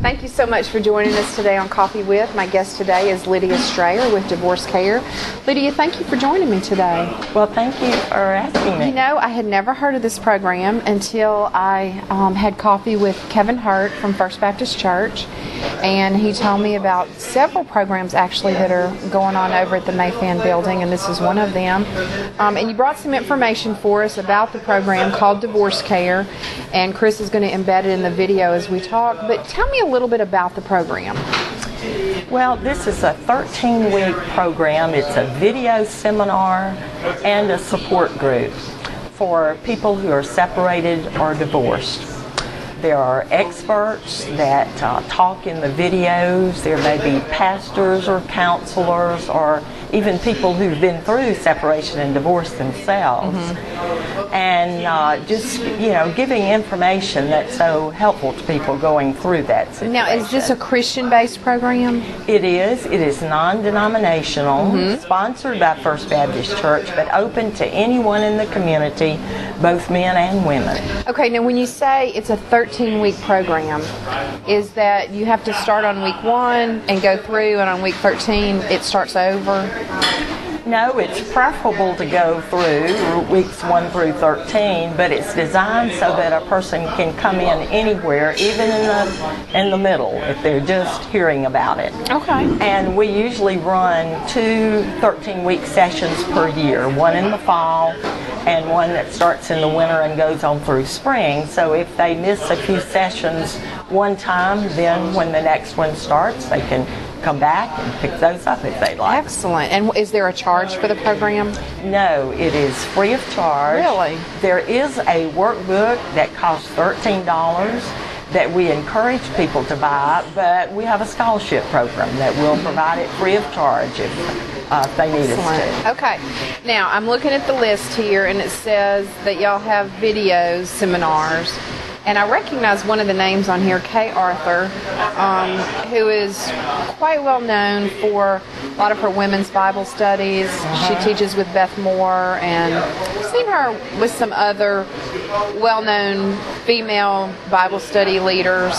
Thank you so much for joining us today on Coffee With. My guest today is Lydia Strayer with DivorceCare. Lydia, thank you for joining me today. Well, thank you for asking me. You know, I had never heard of this program until I had coffee with Kevin Hurt from First Baptist Church, and he told me about several programs actually that are going on over at the Mayfan building, and this is one of them. And you brought some information for us about the program called DivorceCare, and Chris is going to embed it in the video as we talk. But tell me a little bit about the program. Well, this is a 13-week program. It's a video seminar and a support group for people who are separated or divorced. There are experts that talk in the videos. There may be pastors or counselors or even people who've been through separation and divorce themselves. And just, giving information that's so helpful to people going through that situation. Now, is this a Christian-based program? It is. It is non-denominational, sponsored by First Baptist Church, but open to anyone in the community, both men and women. Okay, now when you say it's a 13-week program, is that you have to start on week 1 and go through, and on week 13 it starts over? No, it's preferable to go through weeks 1 through 13, but it's designed so that a person can come in anywhere, even in the middle, if they're just hearing about it. Okay. And we usually run 2 13-week sessions per year, one in the fall and one that starts in the winter and goes on through spring. So if they miss a few sessions one time, then when the next one starts, they can come back and pick those up if they like. Excellent. And is there a charge for the program? No, it is free of charge. Really? There is a workbook that costs $13 that we encourage people to buy, but we have a scholarship program that will provide it free of charge if they need us to. Okay. Now, I'm looking at the list here, and it says that y'all have videos, seminars. And I recognize one of the names on here, Kay Arthur, who is quite well known for a lot of her women's Bible studies. She teaches with Beth Moore, and I've seen her with some other well-known female Bible study leaders.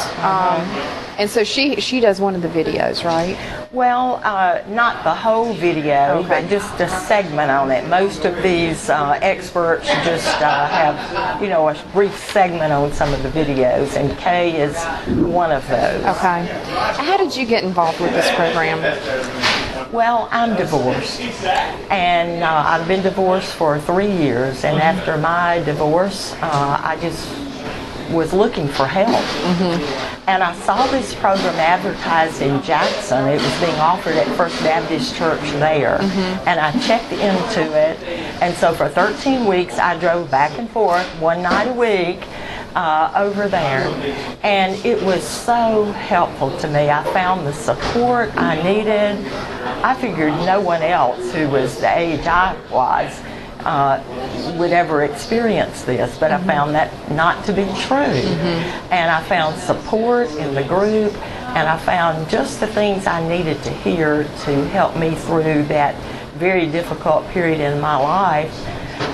And so she does one of the videos, right? Well, not the whole video, but just a segment on it. Most of these experts just have, a brief segment on some of the videos, and Kay is one of those. Okay. How did you get involved with this program? Well, I'm divorced, and I've been divorced for 3 years, and after my divorce, I just was looking for help. And I saw this program advertised in Jackson. It was being offered at First Baptist Church there. And I checked into it. And so for 13 weeks, I drove back and forth one night a week over there. And it was so helpful to me. I found the support I needed. I figured no one else who was the age I was would ever experience this, but I found that not to be true. And I found support in the group, and I found just the things I needed to hear to help me through that very difficult period in my life.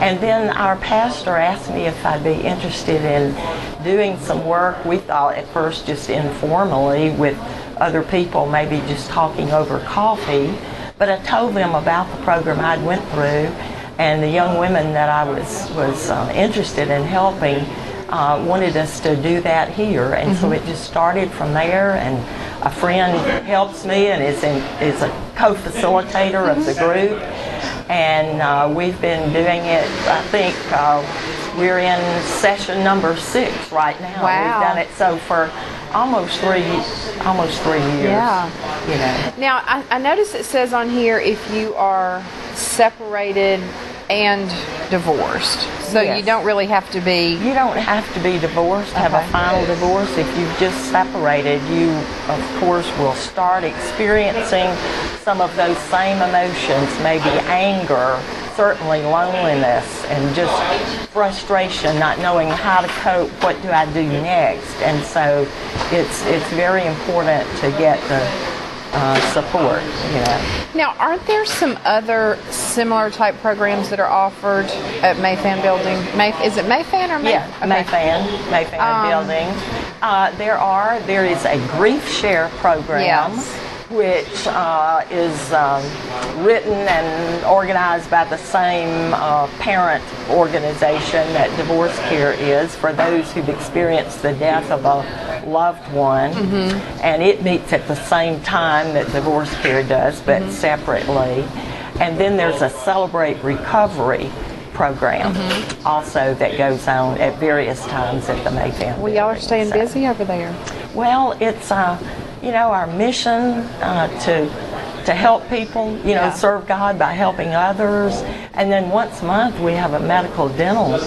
And then our pastor asked me if I'd be interested in doing some work. We thought at first just informally with other people, maybe just talking over coffee, but I told them about the program I'd went through. And the young women that I was interested in helping wanted us to do that here. And so it just started from there. And a friend helps me and is a co-facilitator of the group. And we've been doing it, I think we're in session number 6 right now. Wow. We've done it so for almost 3 years. Yeah. Now, I notice it says on here if you are separated and divorced. So Yes. you don't really have to be... You don't have to be divorced, have a final divorce. If you've just separated, you, of course, will start experiencing some of those same emotions, maybe anger, certainly loneliness, and just frustration, not knowing how to cope, what do I do next. And so it's very important to get the support, Now, aren't there some other similar type programs that are offered at Mayfan Building? Is it Mayfan or Yeah, Mayfan Building. There is a grief share program. Yes. Which is written and organized by the same parent organization that DivorceCare is for those who've experienced the death of a loved one. And it meets at the same time that DivorceCare does, but separately. And then there's a Celebrate Recovery program also that goes on at various times at the Mayfan. Well, y'all are staying busy over there. Well, it's our mission to help people, serve God by helping others. And then once a month we have a medical dental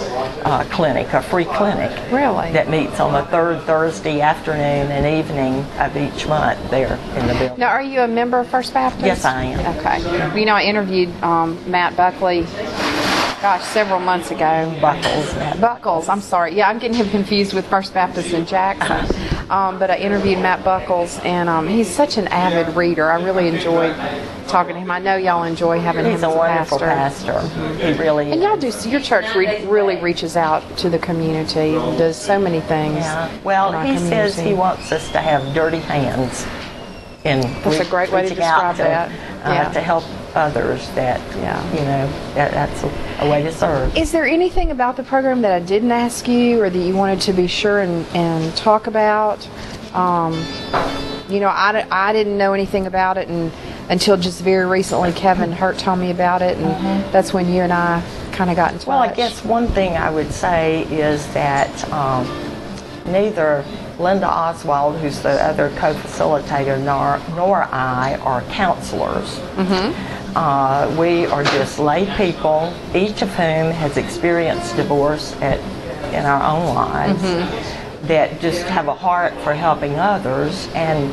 clinic, a free clinic. Really? That meets on the third Thursday afternoon and evening of each month there in the building. Now, are you a member of First Baptist? Yes, I am. Okay. I interviewed Matt Buckley, several months ago. Buckles, I'm sorry. Yeah, I'm getting him confused with First Baptist in Jackson. But I interviewed Matt Buckles, and he's such an avid reader. I really enjoyed talking to him. I know y'all enjoy having him as a pastor. He's a wonderful pastor. He really and y'all do. Your church really reaches out to the community and does so many things. Yeah. Well, he says he wants us to have dirty hands. That's a great way to describe that. To help others that's a way to serve. Is there anything about the program that I didn't ask you or that you wanted to be sure and talk about? I didn't know anything about it until just very recently Kevin Hurt told me about it, and that's when you and I kind of got in touch. Well, I guess one thing I would say is that neither Lynda Oswalt, who's the other co-facilitator, nor I are counselors. We are just lay people, each of whom has experienced divorce in our own lives, that just have a heart for helping others. And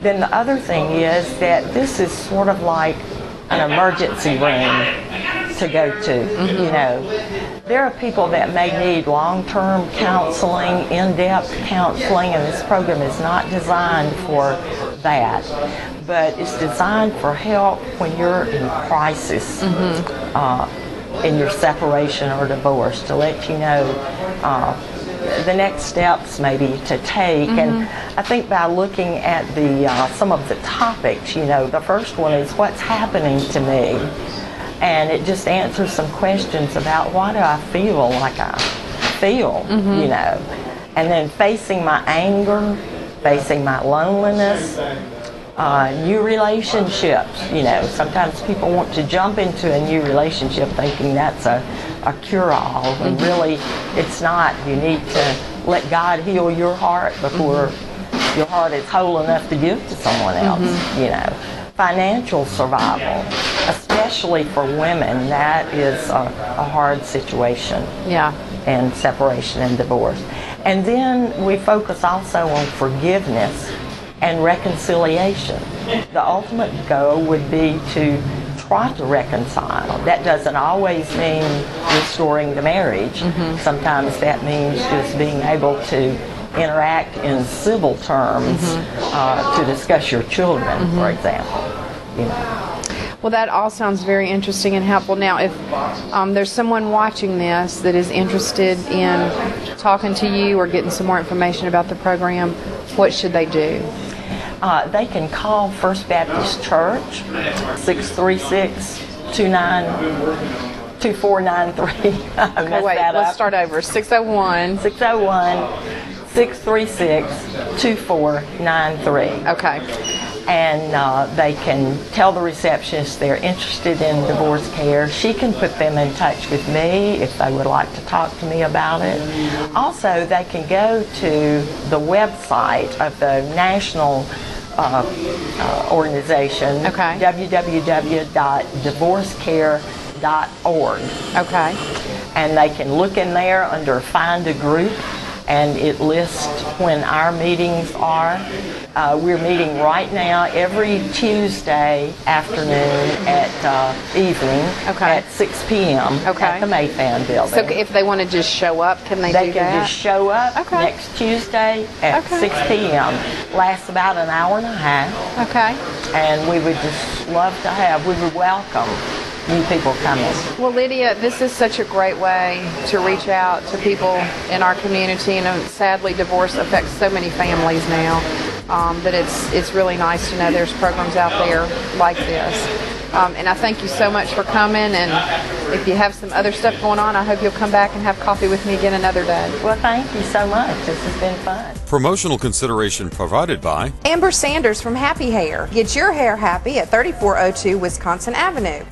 then the other thing is that this is sort of like an emergency room to go to. There are people that may need long-term counseling, in-depth counseling, and this program is not designed for that, but it's designed for help when you're in crisis, in your separation or divorce, to let you know the next steps maybe to take. And I think by looking at some of the topics, the first one is what's happening to me. And it just answers some questions about why do I feel like I feel, And then facing my anger, facing my loneliness, new relationships. Sometimes people want to jump into a new relationship thinking that's a cure-all, and really it's not. You need to let God heal your heart before your heart is whole enough to give to someone else, Financial survival, especially for women, that is a hard situation. And separation and divorce. And then we focus also on forgiveness and reconciliation. The ultimate goal would be to try to reconcile. That doesn't always mean restoring the marriage. Sometimes that means just being able to interact in civil terms to discuss your children, for example. Well, that all sounds very interesting and helpful. Now, if there's someone watching this that is interested in talking to you or getting some more information about the program, what should they do? They can call First Baptist Church, 636-2493. Okay, wait, let's start over. 601-636-2493. Okay. And they can tell the receptionist they're interested in DivorceCare. She can put them in touch with me if they would like to talk to me about it. Also, they can go to the website of the national organization, www.DivorceCare.org. Okay. And they can look in there under Find a Group, and it lists when our meetings are. We're meeting right now every Tuesday afternoon at evening at 6 p.m. at the Mayfan building. So if they want to just show up, can they do that? They can just show up next Tuesday at 6 p.m. Lasts about an hour and a half. Okay. And we would just love to we would welcome new people coming. Well, Lydia, this is such a great way to reach out to people in our community, and sadly, divorce affects so many families now that it's really nice to know there's programs out there like this. And I thank you so much for coming, and if you have some other stuff going on, I hope you'll come back and have coffee with me again another day. Well, thank you so much. This has been fun. Promotional consideration provided by Amber Sanders from Happy Hair. Get your hair happy at 3402 Wisconsin Avenue.